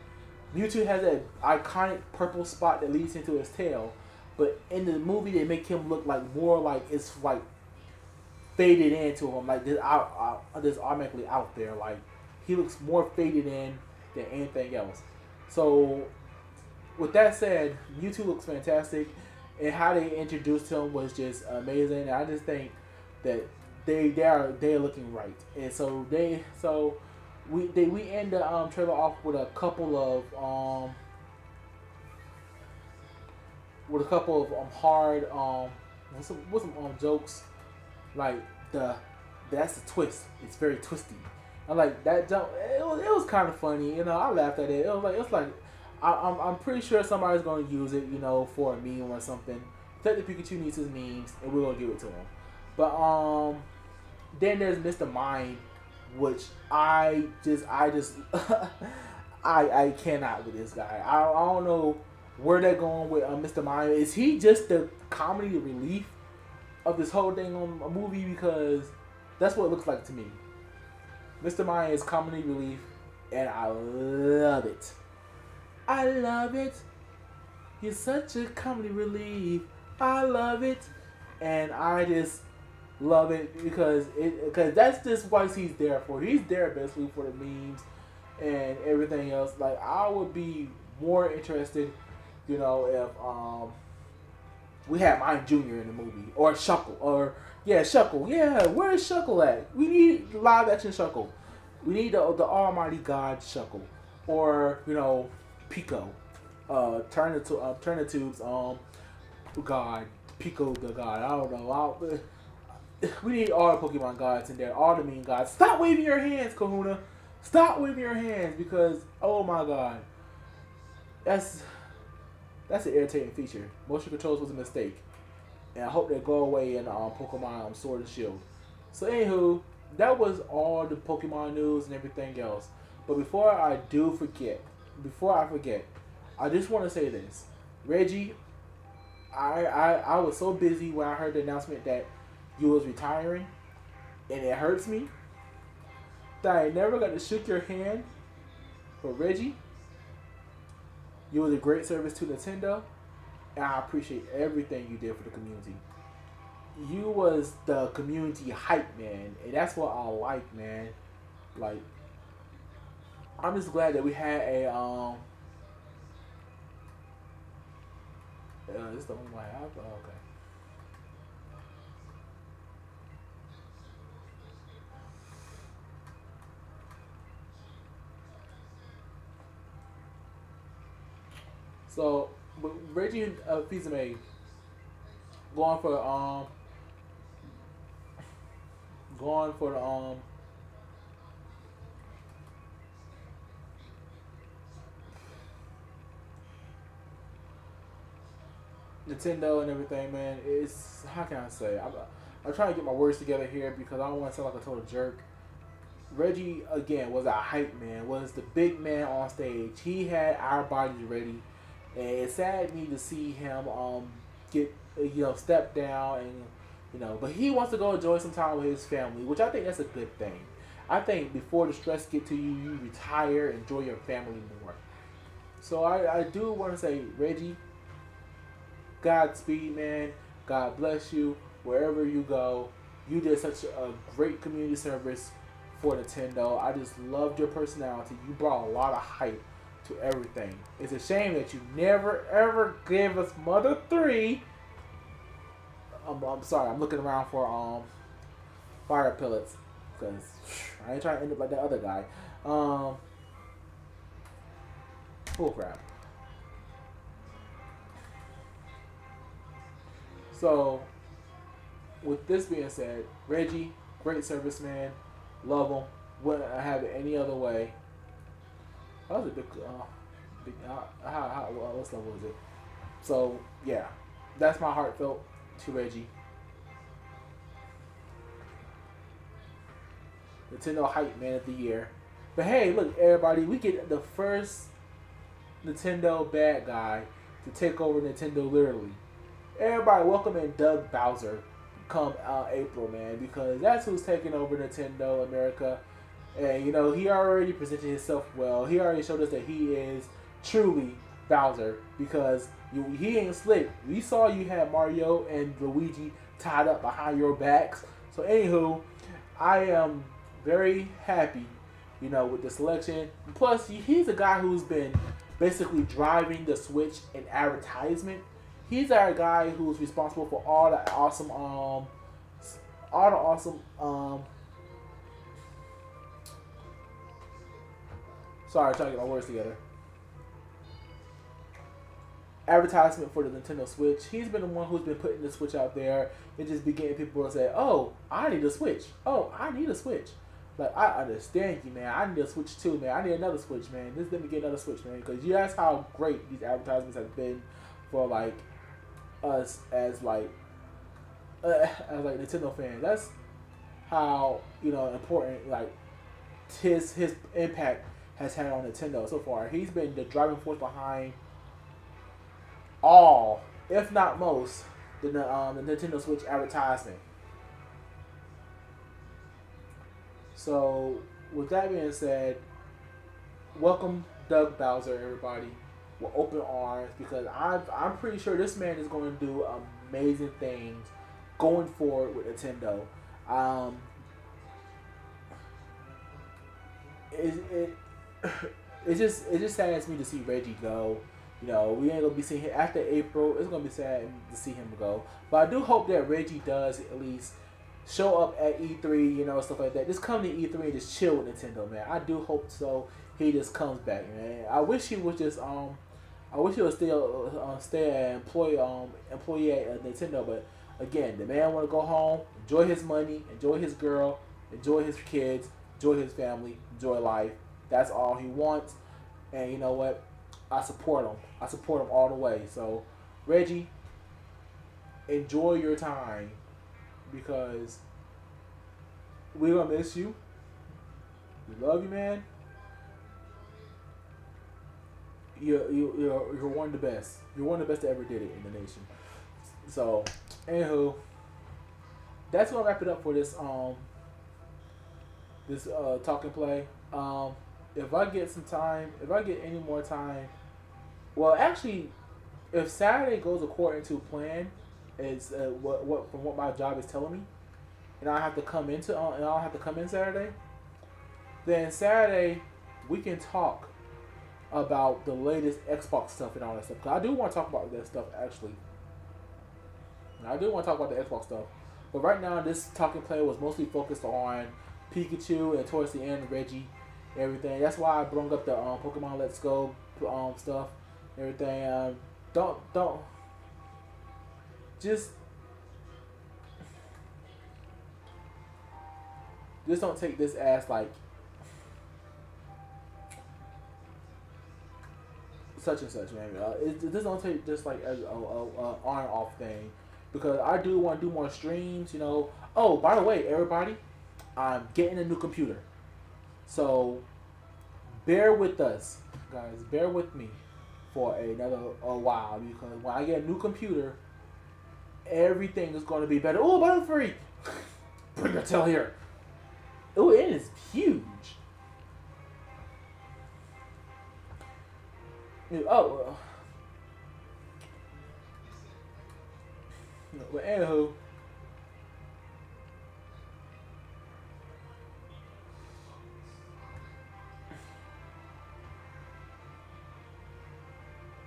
Mewtwo has that iconic purple spot that leads into his tail, but in the movie they make him look like more like it's like faded into him, like this automatically out there. Like he looks more faded in than anything else. So with that said, Mewtwo looks fantastic, and how they introduced him was just amazing. And I just think that they're looking right, and so we end the trailer off with a couple of hard with some jokes like the that's the twist. It's very twisty. I like that jump. It was kind of funny. You know, I laughed at it. It was like I'm pretty sure somebody's going to use it. You know, for a meme or something. Technically, Pikachu needs his memes, and we're gonna give it to him. But then there's Mr. Mind, which I just I cannot with this guy. I don't know where they're going with Mr. Mind. Is he just the comedy relief of this whole thing on a movie? Because that's what it looks like to me. Mr. Mind is comedy relief, and I love it. I love it. He's such a comedy relief. I love it, and I just love it because that's just what he's there for. He's there basically for the memes and everything else. Like I would be more interested, you know, if we had Mime Jr. in the movie or Shuckle or yeah Shuckle. Yeah, where's Shuckle at? We need live action Shuckle. We need the Almighty God Shuckle or you know Pico. Turn the tubes. God, Pico the God. I don't know. We need all the Pokemon gods in there, all the mean gods. Stop waving your hands, Kahuna. Stop waving your hands because oh my god, that's an irritating feature. Motion controls was a mistake, and I hope they go away in Pokemon Sword and Shield. So anywho, that was all the Pokemon news and everything else. But before I forget, I just want to say this, Reggie. I was so busy when I heard the announcement that you was retiring, and it hurts me that I never got to shake your hand. But Reggie, you was a great service to Nintendo, and I appreciate everything you did for the community. You was the community hype man, and that's what I like, man. Like, I'm just glad that we had a this is the only one I have. Oh, okay. So, but Reggie and Fizame going for going for the Nintendo and everything, man. It's how can I say? I'm trying to get my words together here because I don't want to sound like a total jerk. Reggie again was a hype man, was the big man on stage. He had our bodies ready, and it saddened me to see him get step down and but he wants to go enjoy some time with his family, which I think that's a good thing. I think before the stress get to you, you retire, enjoy your family more. So I do want to say, Reggie, Godspeed, man. God bless you wherever you go. You did such a great community service for Nintendo. I just loved your personality. You brought a lot of hype to everything. It's a shame that you never ever gave us Mother 3. I'm sorry. I'm looking around for fire pellets because I ain't trying to end up like that other guy. Bull crap. So, with this being said, Reggie, great serviceman, love him. Wouldn't have it any other way. That was a big. What level was it? So yeah, that's my heartfelt to Reggie. Nintendo Hype Man of the Year. But hey, look, everybody, we get the first Nintendo bad guy to take over Nintendo literally. Everybody, welcome in Doug Bowser come April, man, because that's who's taking over Nintendo America. And he already presented himself well. He already showed us that he is truly Bowser because he ain't slick. We saw you had Mario and Luigi tied up behind your backs. So anywho, I am very happy, with the selection. Plus, he's a guy who's been basically driving the Switch in advertisement. He's our guy who's responsible for all the awesome Sorry, trying to get my words together. Advertisement for the Nintendo Switch. He's been the one who's been putting the Switch out there and just be getting people to say, "Oh, I need a Switch. Oh, I need a Switch." Like, I understand you, man. I need a Switch too, man. I need another Switch, man. Just let me get another Switch, man. Because you ask how great these advertisements have been for like us as like Nintendo fans. That's how important like his impact has had on Nintendo so far. He's been the driving force behind all, if not most, the Nintendo Switch advertisement. So, with that being said, welcome Doug Bowser, everybody, with open arms because I'm pretty sure this man is going to do amazing things going forward with Nintendo. Um, it it just saddens me to see Reggie go. We ain't gonna be seeing him after April. It's gonna be sad to see him go. But I do hope that Reggie does at least show up at E3, stuff like that. Just come to E3 and just chill with Nintendo, man. I do hope so. He just comes back, man. I wish he was just I wish he would still stay an employee at Nintendo. But again, the man want to go home, enjoy his money, enjoy his girl, enjoy his kids, enjoy his family, enjoy life. That's all he wants. And you know what? I support him. I support him all the way. So, Reggie, enjoy your time because we're gonna miss you. We love you, man. You're one of the best. You're one of the best that ever did it in the nation. So, anywho, that's gonna wrap it up for this talk and play. If I get some time, if I get any more time, well, actually, if Saturday goes according to plan, is what from what my job is telling me, and I have to come and I'll have to come in Saturday. Then Saturday, we can talk about the latest Xbox stuff and all that stuff. Cause I do want to talk about that stuff actually. I do want to talk about the Xbox stuff, but right now this talking play was mostly focused on Pikachu and towards the end Reggie, everything. That's why I brought up the Pokemon Let's Go stuff, everything. Don't just don't take this as like such and such, man. This don't take just like as a on and off thing, because I do want to do more streams. Oh, by the way, everybody, I'm getting a new computer, so bear with us, guys. Bear with me for a while, because when I get a new computer, everything is going to be better. Oh, Butterfree! Bring your tail here. Oh, it is huge. Oh, but anywho,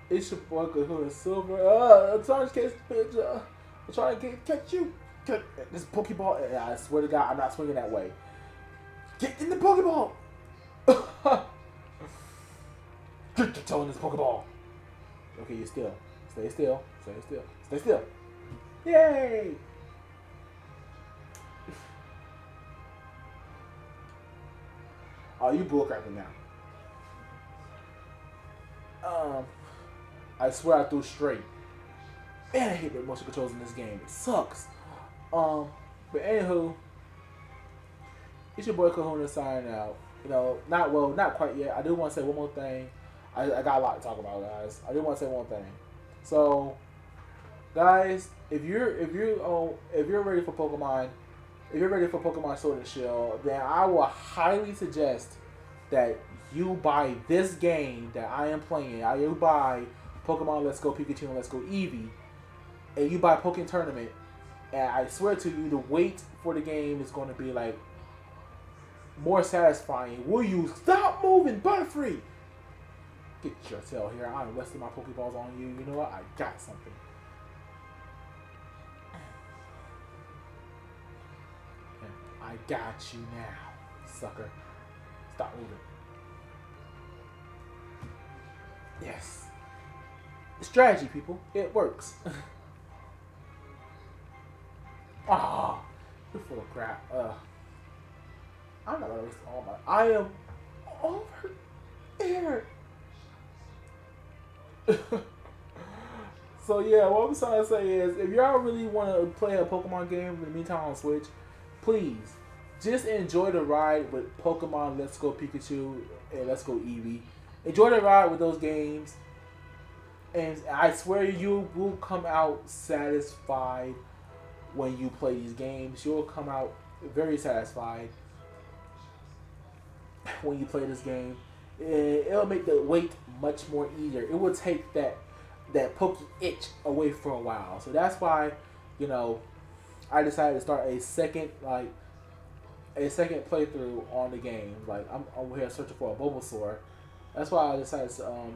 it's your boy Kahuna Silver. I'm trying to catch the pitch. I'm trying to catch you. This Pokeball. I swear to God, I'm not swinging that way. Get in the Pokeball. Get your toe in this Pokeball. Okay, you're still. Stay still. Stay still. Stay still. Yay! Oh, you bullcrapping now. I swear I threw straight. Man, I hate the motion controls in this game. It sucks. But anywho, it's your boy Kahuna signing out. Not quite yet. I do want to say one more thing. I got a lot to talk about, guys. I do want to say one thing. So, guys, if you're ready for Pokemon, if you're ready for Pokemon Sword and Shield, then I will highly suggest that you buy this game that I am playing. You buy Pokemon Let's Go Pikachu and Let's Go Eevee, and you buy Pokken Tournament. And I swear to you, the wait for the game is going to be like more satisfying. Will you stop moving, Butterfree? Get your tail here. I'm resting my Pokeballs on you. You know what? I got something. I got you now, sucker. Stop moving. Yes. Strategy, people. It works. Ah, oh, you're full of crap. I'm not gonna waste all my. I am over there. So yeah, what I'm trying to say is, if y'all really want to play a Pokemon game in the meantime on Switch, please just enjoy the ride with Pokemon Let's Go Pikachu and Let's Go Eevee. Enjoy the ride with those games, and I swear you will come out satisfied when you play these games. You'll come out very satisfied when you play this game. It'll make the wait much more easier. It will take that pokey itch away for a while. So that's why, you know, I decided to start a second playthrough on the game. Like I'm over here searching for a Bulbasaur. That's why I decided to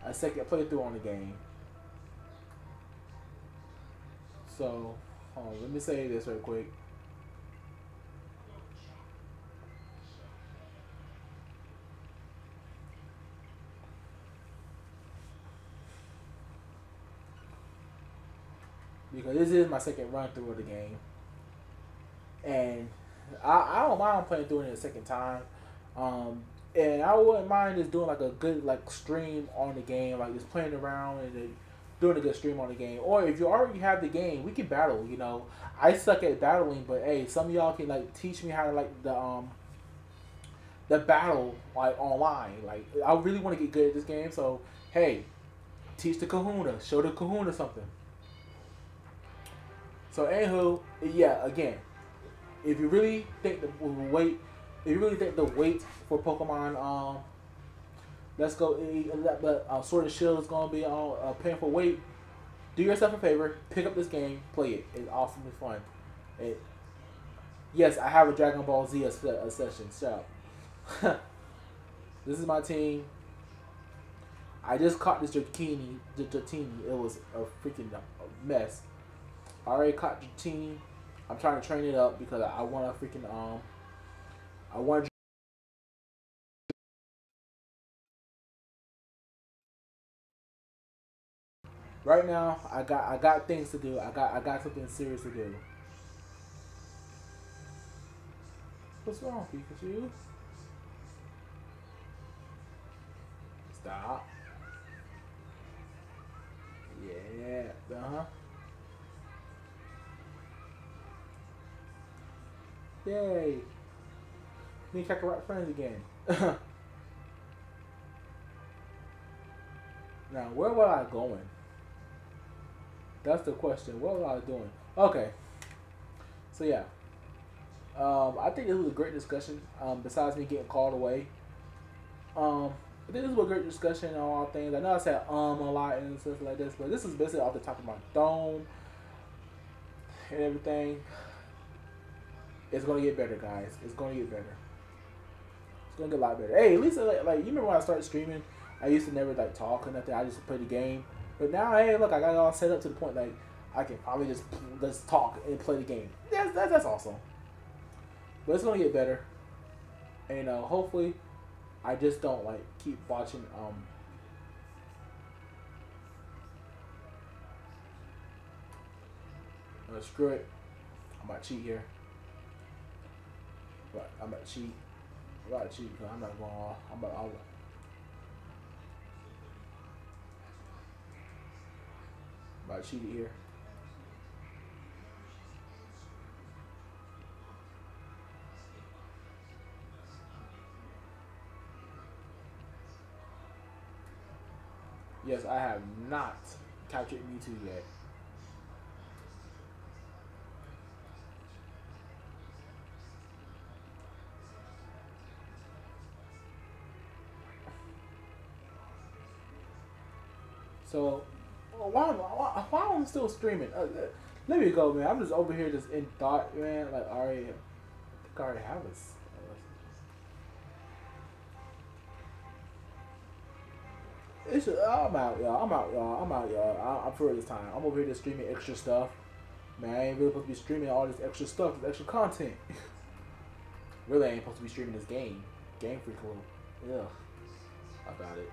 a second playthrough on the game. So let me say this real quick. Because this is my second run through of the game. And I don't mind playing through it a second time. And I wouldn't mind just doing like a good like stream on the game, like just playing around and then doing a good stream on the game. Or if you already have the game, we can battle. You know, I suck at battling, but hey, some of y'all can like teach me how to like the battle like online. Like I really want to get good at this game, so hey, teach the Kahuna, show the Kahuna something. So anywho, yeah, again, if you really think the wait, if you really think the wait for Pokemon, let's go, but Sword and Shield is gonna be on a painful wait. Do yourself a favor, pick up this game, play it. It's awesomely fun. It, yes, I have a Dragon Ball Z a session. Shut up. This is my team. I just caught this Dratini. It was a freaking mess. I already caught Dratini. I'm trying to train it up because I want to freaking I want to. Right now, I got things to do. I got something serious to do. What's wrong, Pikachu? Stop. Yeah. Uh huh. Yay. Me and Kakarot friends again. Now, where was I going? That's the question. What was I doing? Okay. So yeah. I think this was a great discussion. Besides me getting called away. I think this was a great discussion on all things. I know I said a lot and stuff like this, but this is basically off the top of my dome and everything. It's gonna get better, guys. It's gonna get better. It's gonna get a lot better. Hey, at least like you remember when I started streaming, I used to never like talk or nothing. I just play the game. But now, hey, look, I got it all set up to the point like I can probably just talk and play the game. That's awesome. But it's gonna get better, and hopefully, I just don't like keep watching. Screw it. I'm about to cheat here. But I'm about to cheat. I'm about to cheat because I'm not going off. I'm about to cheat it here. Yes, I have not captured Mewtwo yet. So, why am I still streaming? Let me go, man. I'm just over here just in thought, man. Like, I think I already have this. I'm out, y'all. I'm out, y'all. I'm for this time. I'm over here just streaming extra stuff. Man, I ain't really supposed to be streaming all this extra stuff, this extra content. Really, I ain't supposed to be streaming this game. Game Freak Club. Ugh. about it.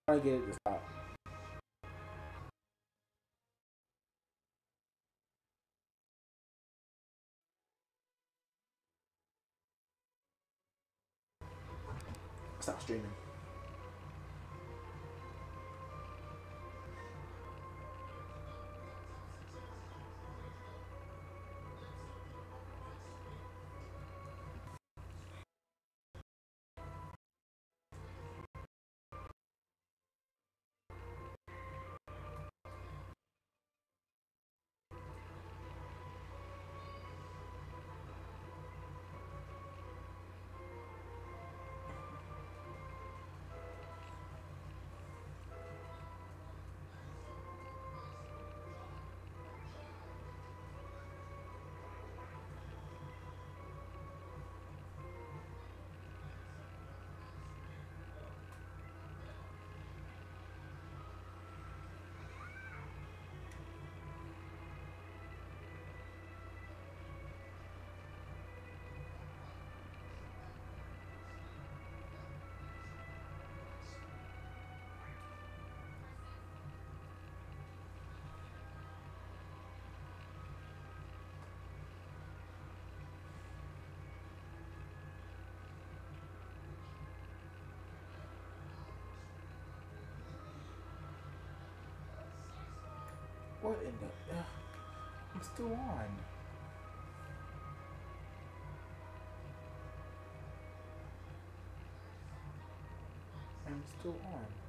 Trying to get it to stop. Stop streaming. What in the? I'm still on. I'm still on.